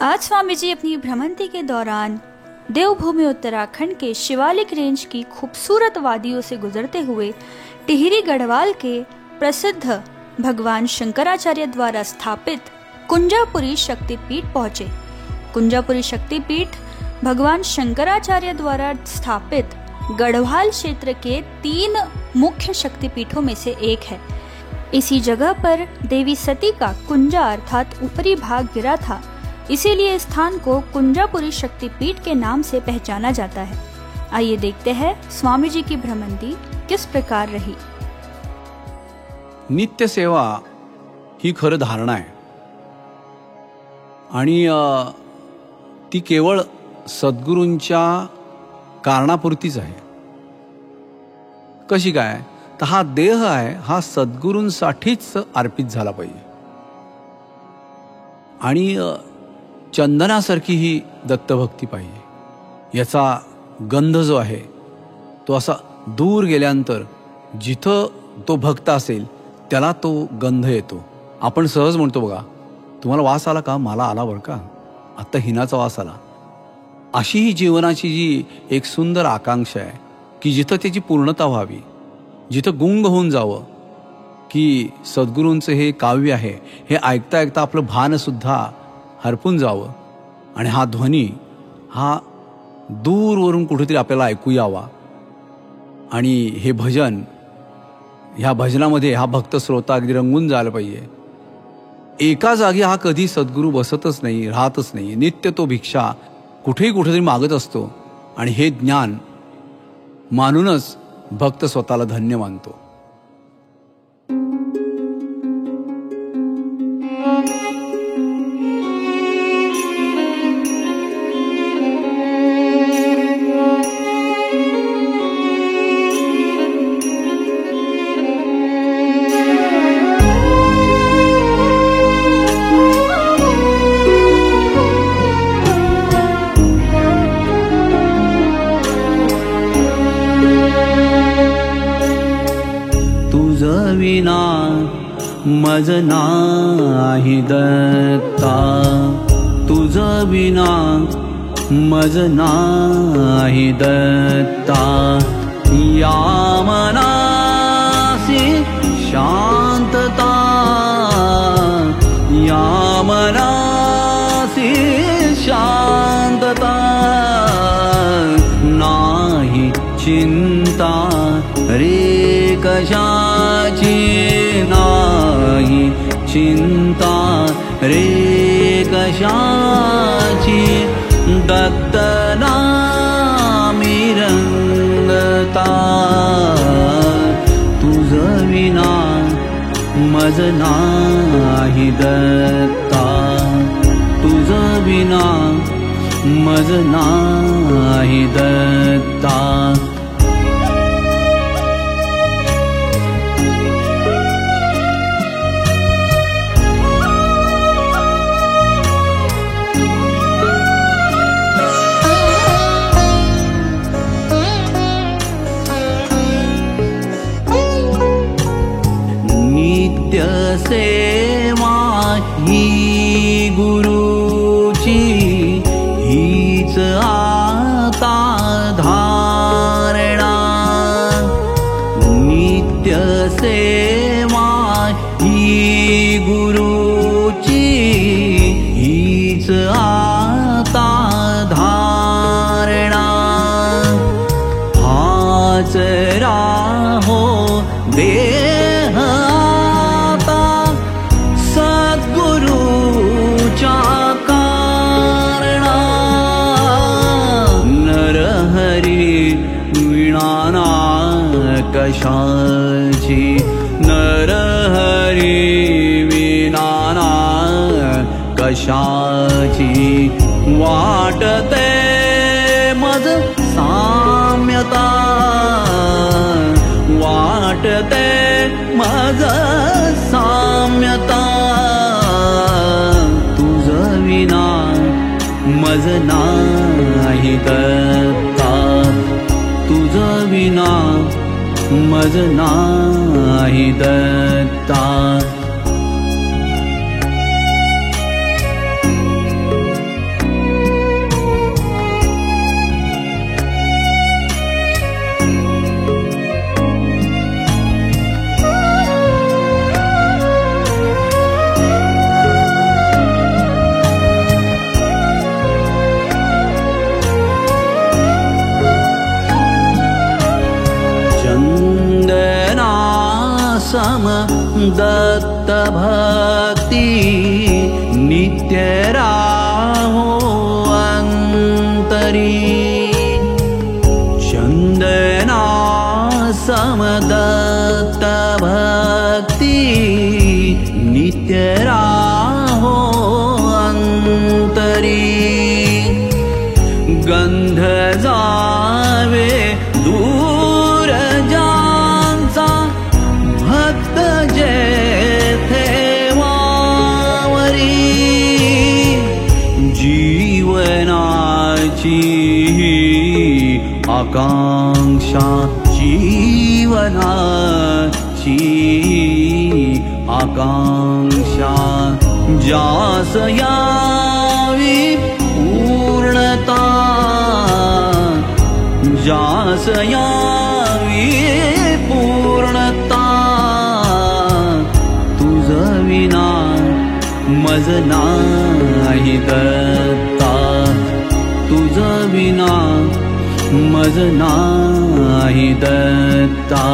आज स्वामी जी अपनी भ्रमंती के दौरान देवभूमि उत्तराखंड के शिवालिक रेंज की खूबसूरत वादियों से गुजरते हुए टिहरी गढ़वाल के प्रसिद्ध भगवान शंकराचार्य द्वारा स्थापित कुंजापुरी शक्तिपीठ पहुंचे। कुंजापुरी शक्तिपीठ भगवान शंकराचार्य द्वारा स्थापित गढ़वाल क्षेत्र के 3 मुख्य शक्तिपीठों में से एक है। इसी जगह पर देवी सती का कुंजा अर्थात ऊपरी भाग गिरा था, इसीलिए स्थान को कुंजापुरी शक्तिपीठ के नाम से पहचाना जाता है। आइए देखते हैं स्वामी जी की भ्रमंती किस प्रकार रही। नित्य सेवा ही खरं धारणा आहे आणि ती केवळ सद्गुरूंच्या कारणापुरतीच आहे। कशी काय तर हा देह आहे हा सद्गुरूंसाठीच अर्पित झाला पाहिजे आणि चंदनासारखी ही दत्तभक्ती पाहिजे। याचा गंध जो आहे तो असा दूर गेल्यानंतर जिथं तो भक्त असेल त्याला तो गंध येतो। आपण सहज म्हणतो बघा, तुम्हाला वास आला का? मला आला बरं का, आता हिनाचा वास आला। अशी ही जीवनाची जी एक सुंदर आकांक्षा आहे की जिथं त्याची पूर्णता व्हावी, जिथं गुंग होऊन जावं की सद्गुरूंचं हे काव्य आहे हे ऐकता ऐकता आपलं भानसुद्धा हरपून जावं आणि हा ध्वनी हा दूरवरून कुठेतरी आपल्याला ऐकू यावा आणि हे भजन, ह्या भजनामध्ये हा भक्त श्रोता अगदी रंगून जायला पाहिजे। एका जागी हा कधी सद्गुरू बसतच नाही, राहतच नाही। नित्य तो भिक्षा कुठेही कुठेतरी मागत असतो आणि हे ज्ञान मानूनच भक्त स्वतःला धन्य मानतो। विना मज नाही दत्ता, तुझ विना मज नाही दत्ता। या मनासी शांतता, या मनासी शांतता। नाही चिंता रे कशाची, नाही चिंता रे कशाची। दत्त नामी रंगता, तुझ विना मज नाही दत्ता, तुझ विना मज नाही दत्ता। सेवा ही गुरुची हीच आता धारणा। नित्य सेवा ही गुरुची हीच आता धारणा। हाच राहो देह कशाची। नरहरी विनाना कशाची। वाटते मज साम्यता, वाटते मज साम्यता। तुझ विना मज नाही दत्ता, तुझ विना मज नाही दत्ता। दत्त भक्ति नित्य राहो अंतरी चंदना समदत्त भक्ति नित्य राहो अंतरी गंध जावे दूर जांचा भक्त जेथे वावरी जीवनाची आकांक्षा जीवनाची आकांक्षा जास यावी पूर्णता जास यावी पूर्णता तुझ विना मज नाही दत्ता तुझ विना मज नाही दत्ता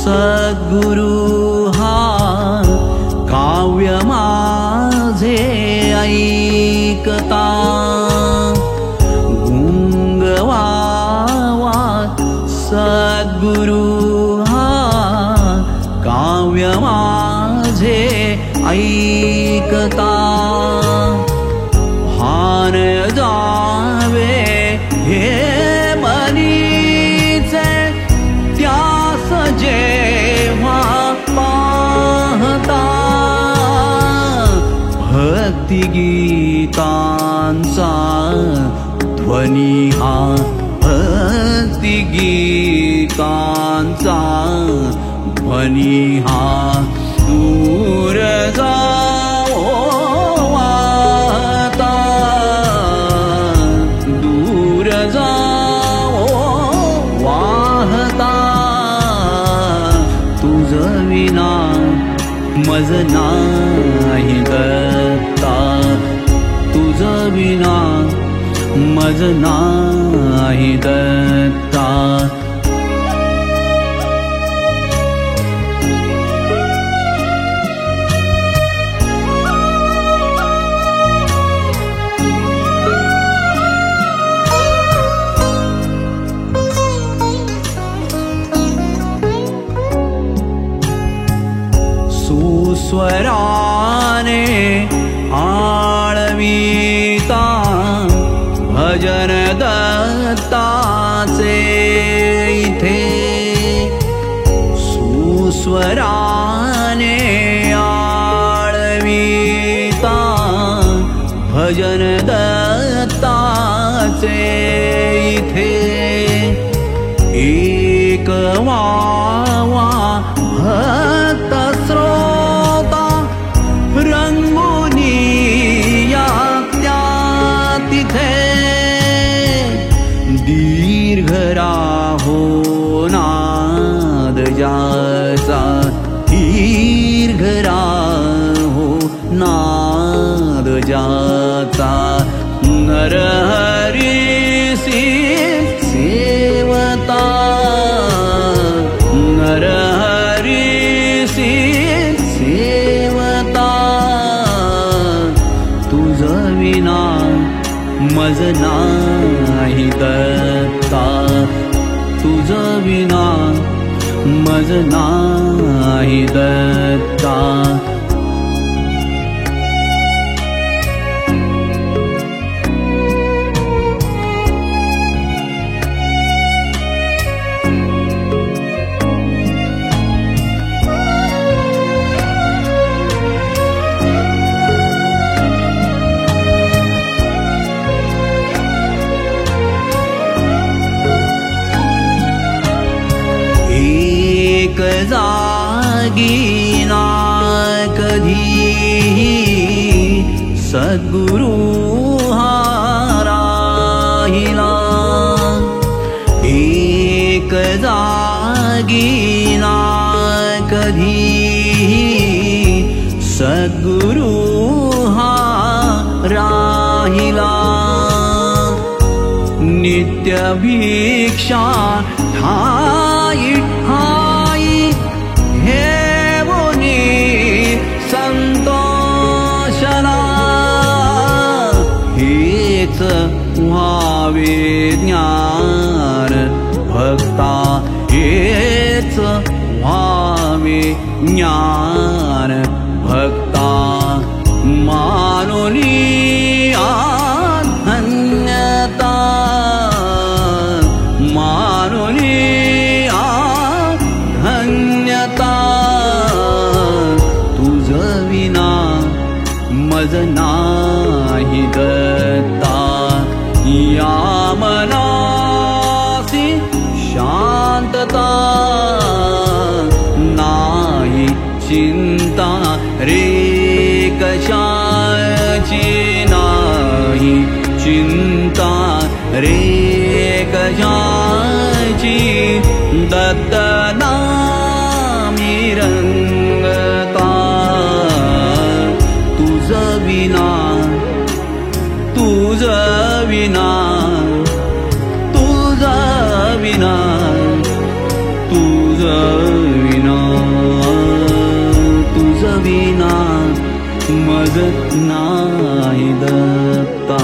सद्गुरु हा काव्य माझे ऐकता गुंगवावा सद्गुरु हा काव्य माझे ऐकता भान जावे हे मनीचे त्यास जेव्हा पाहता भक्ती गीतांचा ध्वनी हा भक्ती गीतांचा ध्वनी हा दूर जाओ वाहता दूर जाओ वाहता तुझ विना मज नाही दत्ता तुझ विना मज नाही दत्ता सुस्वराने आळविता भजन दत्ताचे इथे सुस्वराने आळविता भजन दत्ताचे इथे एक वावा भक्त श्रोता रंगुनी या त्या तिथे दीर्घ राहो नाद जाचा दीर्घ राहो नाद जाचा नरहरिसी सेवता नरहरिसी सेवता तुझ विना मज नाही दत्ता तुझ विना मज नाही दत्ता एक जागी नाग सद्गुरु हा राहिला एक जागी ना कधी सद्गुरु हा राहिला नित्य भिक्षा ठाई ठाई हेवनी संतोषला हेच व्हावे ज्ञान भक्ता हेच व्हावे ज्ञान भक्ता मानोनी धन्यता मानोनी धन्यता तुझ विना मज नाही दत्ता या मनासी शांतता नाही चिंता रे कशाची नाही चिंता रे कशाची दत्त नामी रंगता तुझ विना तुझ विना तुझ विना तुझ विना तुझ विना मज नाही दत्ता